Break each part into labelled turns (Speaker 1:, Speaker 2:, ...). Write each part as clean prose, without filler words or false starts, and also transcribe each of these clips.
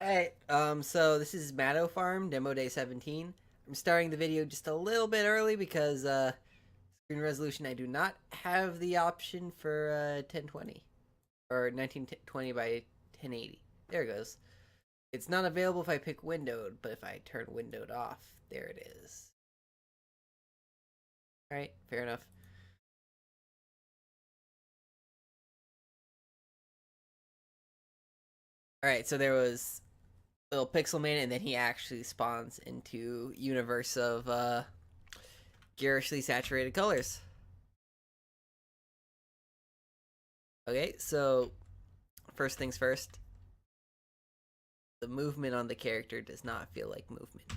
Speaker 1: Alright, so this is MaddoFarm DD17. I'm starting the video just a little bit early because, screen resolution, I do not have the option for, 1020. Or 1920 by 1080. There it goes. It's not available if I pick windowed, but if I turn windowed off, there it is. Alright, fair enough. Alright, so there was little pixel man, and then he actually spawns into universe of garishly saturated colors. Okay, so first things first, the movement on the character does not feel like movement.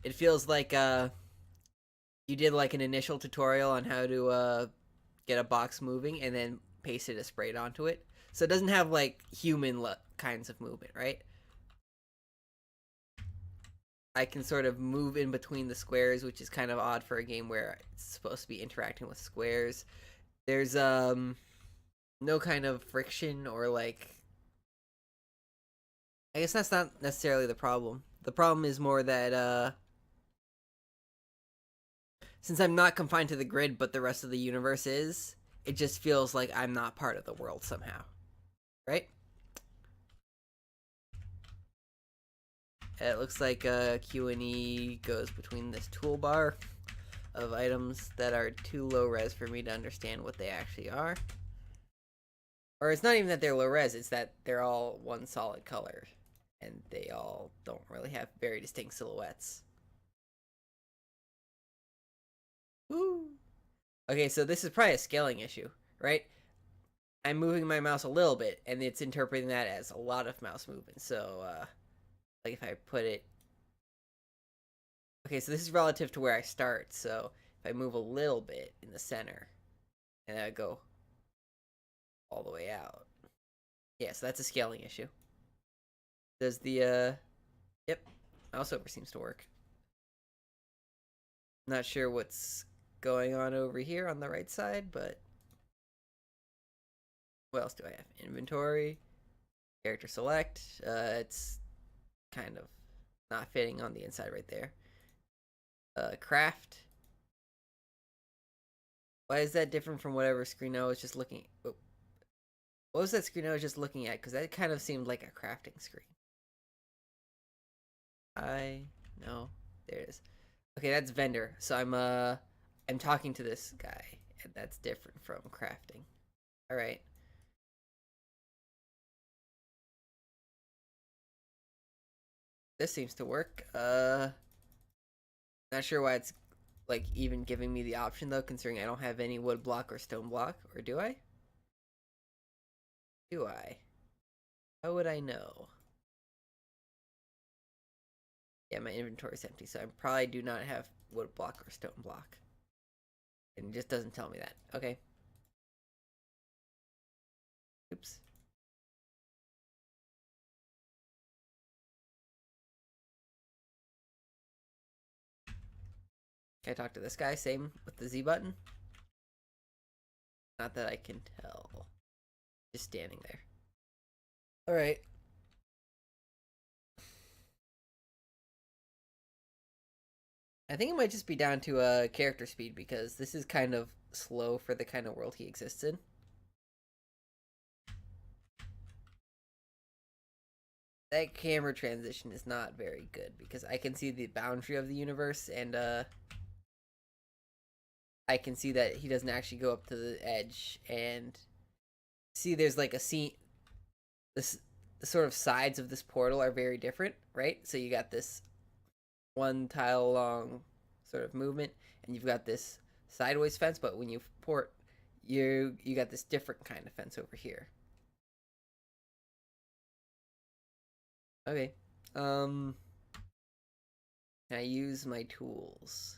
Speaker 1: It feels like you did like an initial tutorial on how to get a box moving and then pasted a sprite onto it. So it doesn't have like human kinds of movement, right? I can sort of move in between the squares, which is kind of odd for a game where it's supposed to be interacting with squares. There's no kind of friction or like, I guess that's not necessarily the problem. The problem is more that since I'm not confined to the grid but the rest of the universe is, it just feels like I'm not part of the world somehow. Right? It looks like Q&E goes between this toolbar of items that are too low res for me to understand what they actually are. Or it's not even that they're low res, it's that they're all one solid color. And they all don't really have very distinct silhouettes. Woo! Okay, so this is probably a scaling issue, right? I'm moving my mouse a little bit, and it's interpreting that as a lot of mouse movement. So, like if I put it... Okay, so this is relative to where I start. So if I move a little bit in the center, and I go all the way out. Yeah, so that's a scaling issue. Does the, yep, mouse over seems to work. Not sure what's going on over here on the right side, but what else do I have? Inventory, character select. It's kind of not fitting on the inside right there. Craft. Why is that different from whatever screen I was just looking at? Oh. What was that screen I was just looking at? Because that kind of seemed like a crafting screen. No, there it is. Okay, that's vendor. So I'm talking to this guy, and that's different from crafting. All right. This seems to work. Not sure why it's like even giving me the option though, considering I don't have any wood block or stone block, or do I? Do I? How would I know? Yeah, my inventory is empty, so I probably do not have wood block or stone block. And it just doesn't tell me that. Okay. Oops. Can I talk to this guy? Same with the Z button? Not that I can tell. Just standing there. Alright. I think it might just be down to character speed because this is kind of slow for the kind of world he exists in. That camera transition is not very good because I can see the boundary of the universe and I can see that he doesn't actually go up to the edge and see there's like a scene. The sort of sides of this portal are very different, right? So you got this one tile long sort of movement and you've got this sideways fence, but when you port you got this different kind of fence over here. Okay. Can I use my tools?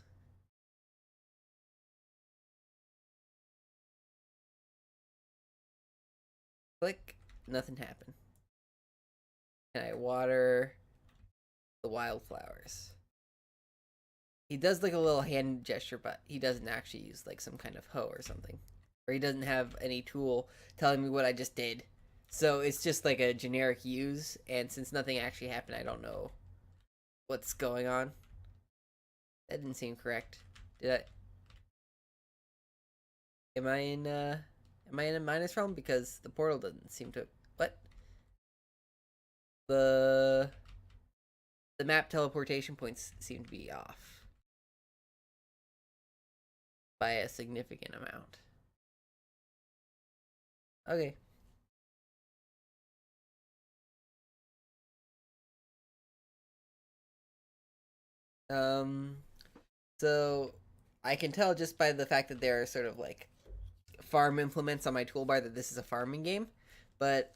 Speaker 1: Click, nothing happened. Can I water the wildflowers? He does like a little hand gesture, but he doesn't actually use like some kind of hoe or something. Or he doesn't have any tool telling me what I just did. So it's just like a generic use, and since nothing actually happened, I don't know what's going on. That didn't seem correct. Did I? Am I in? Am I in a minus realm? Because the portal doesn't seem to. What? The the map teleportation points seem to be off by a significant amount. Okay. Um. So I can tell just by the fact that there are sort of like farm implements on my toolbar that this is a farming game, but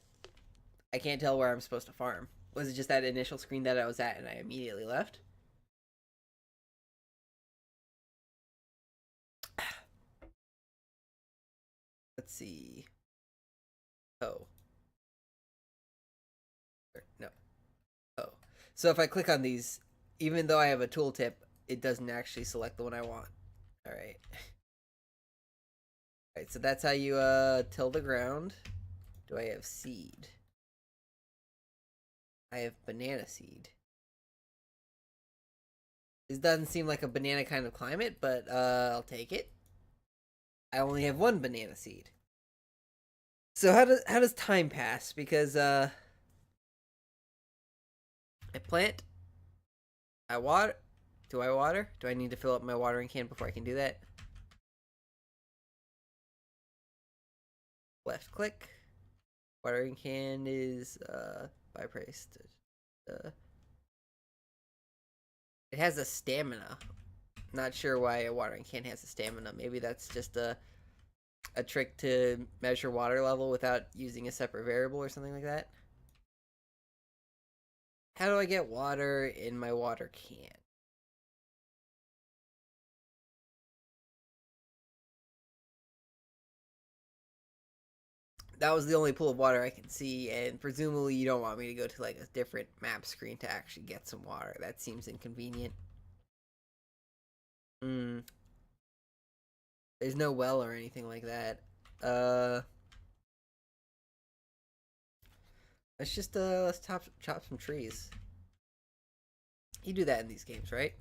Speaker 1: I can't tell where I'm supposed to farm. Was it just that initial screen that I was at and I immediately left? Let's see. Oh. No. Oh. So if I click on these, even though I have a tooltip, it doesn't actually select the one I want. Alright. Alright, so that's how you till the ground. Do I have seed? I have banana seed. This doesn't seem like a banana kind of climate, but I'll take it. I only have one banana seed. So how does time pass? Because I plant, I water. Do I water? Do I need to fill up my watering can before I can do that? Left click. Watering can is by price. It has a stamina. Not sure why a watering can has a stamina. Maybe that's just a trick to measure water level without using a separate variable or something like that. How do I get water in my water can? That was the only pool of water I can see, and presumably you don't want me to go to like a different map screen to actually get some water. That seems inconvenient. Hmm. There's no well or anything like that. Uh, let's chop some trees. You do that in these games, right?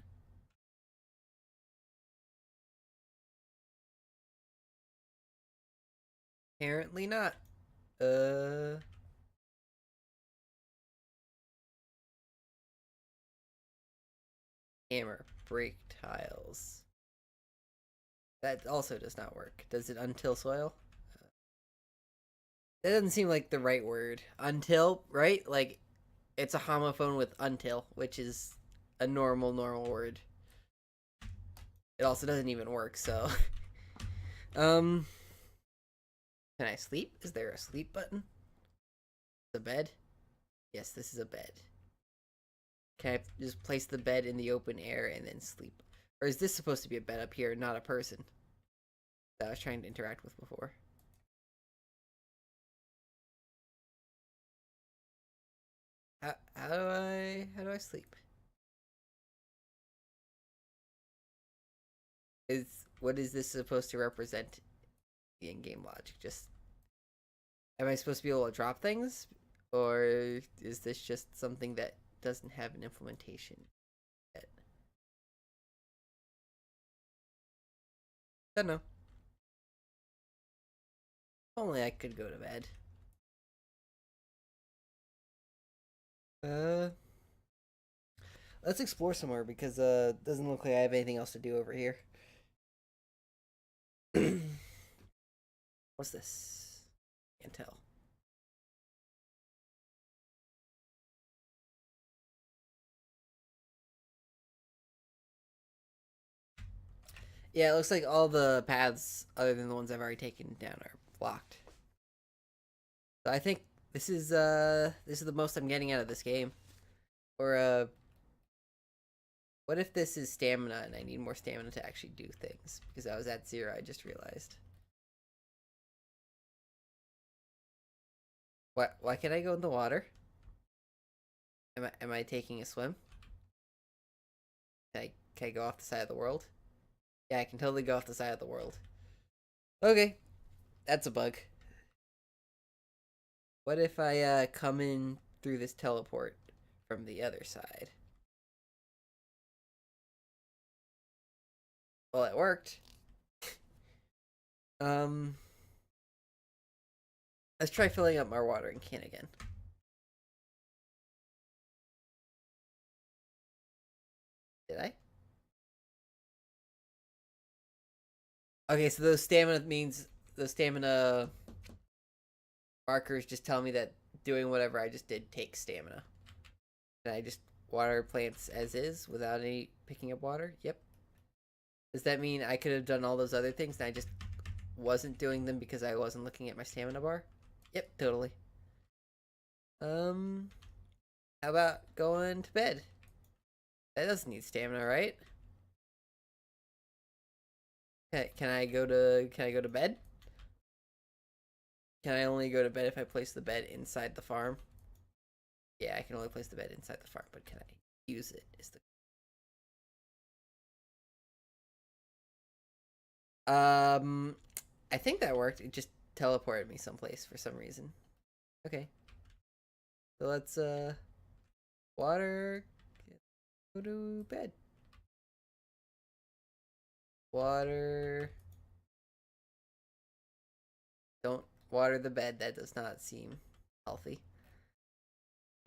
Speaker 1: Apparently not. Uh, hammer, break tiles. That also does not work. Does it untill soil? That doesn't seem like the right word. Until, right? Like, it's a homophone with until, which is a normal word. It also doesn't even work, so. um, can I sleep? Is there a sleep button? The bed? Yes, this is a bed. Can I just place the bed in the open air and then sleep? Or is this supposed to be a bed up here, not a person that I was trying to interact with before? How do I sleep? What is this supposed to represent? The in-game logic. Just am I supposed to be able to drop things, or is this just something that doesn't have an implementation yet? I don't know. If only I could go to bed. Uh, let's explore somewhere because doesn't look like I have anything else to do over here. What's this? Can't tell. Yeah, it looks like all the paths other than the ones I've already taken down are blocked. So I think this is the most I'm getting out of this game. Or what if this is stamina and I need more stamina to actually do things? Because I was at 0, I just realized. Why can't I go in the water? Am I taking a swim? Can I go off the side of the world? Yeah, I can totally go off the side of the world. Okay, that's a bug. What if I come in through this teleport from the other side? Well, it worked. um, let's try filling up our watering can again. Did I? Okay, so those stamina markers just tell me that doing whatever I just did takes stamina. Can I just water plants as is without any picking up water? Yep. Does that mean I could have done all those other things and I just wasn't doing them because I wasn't looking at my stamina bar? Yep, totally. How about going to bed? That doesn't need stamina, right? Okay, can I go to bed? Can I only go to bed if I place the bed inside the farm? Yeah, I can only place the bed inside the farm, but can I use it? Is the I think that worked. It just teleported me someplace for some reason. Okay. So let's water, go to bed. Water. Don't water the bed. That does not seem healthy.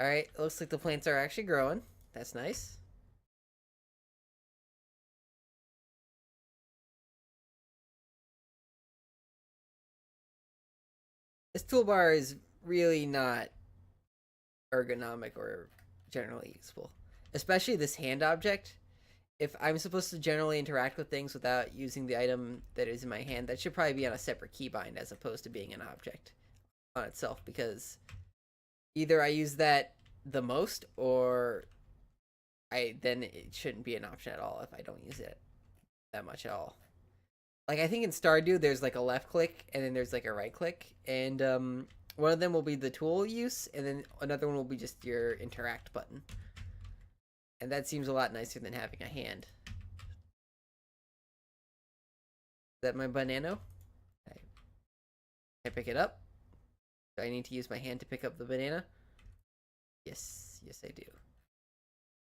Speaker 1: Alright, looks like the plants are actually growing. That's nice. This toolbar is really not ergonomic or generally useful. Especially this hand object. If I'm supposed to generally interact with things without using the item that is in my hand, that should probably be on a separate keybind as opposed to being an object on itself, because either I use that the most or then it shouldn't be an option at all if I don't use it that much at all. Like I think in Stardew there's like a left click and then there's like a right click, and one of them will be the tool use and then another one will be just your interact button. And that seems a lot nicer than having a hand. Is that my banana? Can I pick it up? Do I need to use my hand to pick up the banana? Yes, yes I do.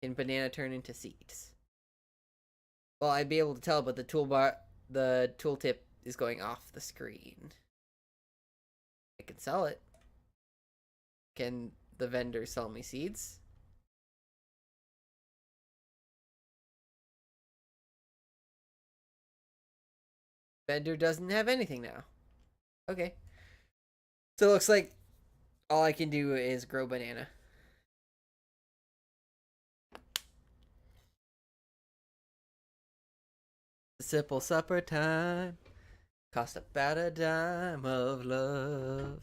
Speaker 1: Can banana turn into seeds? Well, I'd be able to tell, but the tooltip is going off the screen. I can sell it. Can the vendor sell me seeds? Vendor doesn't have anything now. Okay. So it looks like all I can do is grow banana. Simple supper time. Cost about a dime of love.